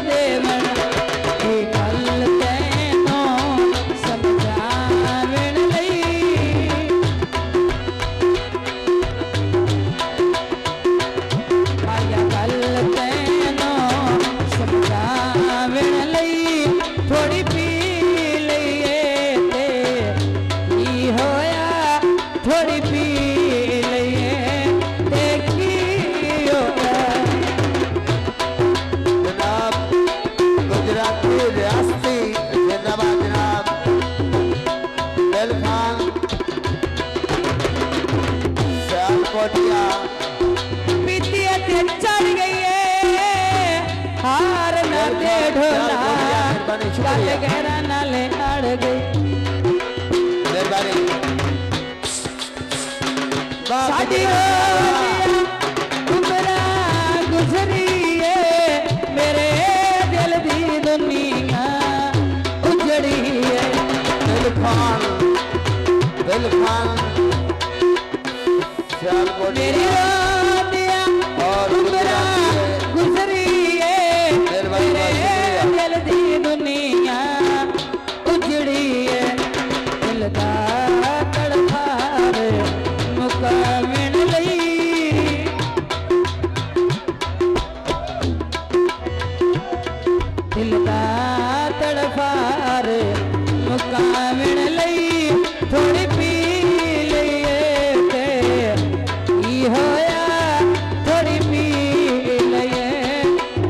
देवन गल तैनों समझावन लई आया गल तैनों समझावन लई थोड़ी पी लईए ते की होया थोड़ी पी लईए ते की होया जनाब गुजराती रियासती जिंदाबाद जनाब दिल खान सियालकोटिया पीतिया ते चढ़ गई है हार ना दे ढोला गल गहरा नाले अड़ गई मेहरबानी साडी उमरा गुजरी है मेरे दिल दी दुनिया उजड़ी है दिल खान सियालकोटिया मेरी रोटियां और उमरा गुजरी है मेहरबानी मेरे दिल दी दुनिया उजड़ी है दिल दा तड़फार मुकामिन लई दिल दा तड़फार मुकामिन लई थोड़ी पी लईए ते की होया थोड़ी पी लईए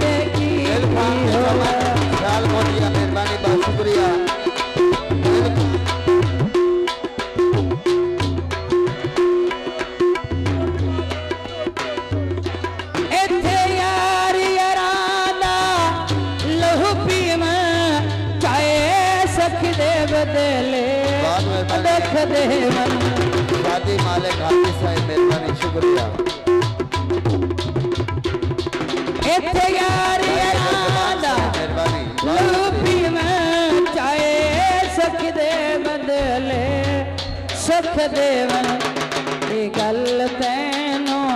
ते की दिल खान होया सियालकोटिया मेहरबानी बहुत शुक्रिया इत्थे यार याराना लहू पीवा चाहे सख दे बदले बहुत मेहरबानी। दुख देवन शादी मालिक हाथी साहब मेहरबानी शुक्रिया इत्थे यार याराना मेहरबानी लहू पीवा चाहे सख दे बदले सुख देवन ये गल तैनों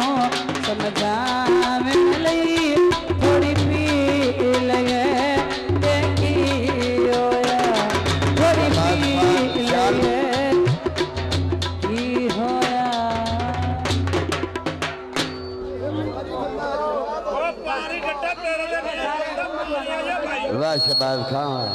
समझावन लई थोड़ी पी लईए ते की होया थोड़ी पी लईए की होया वाह शहबाज खान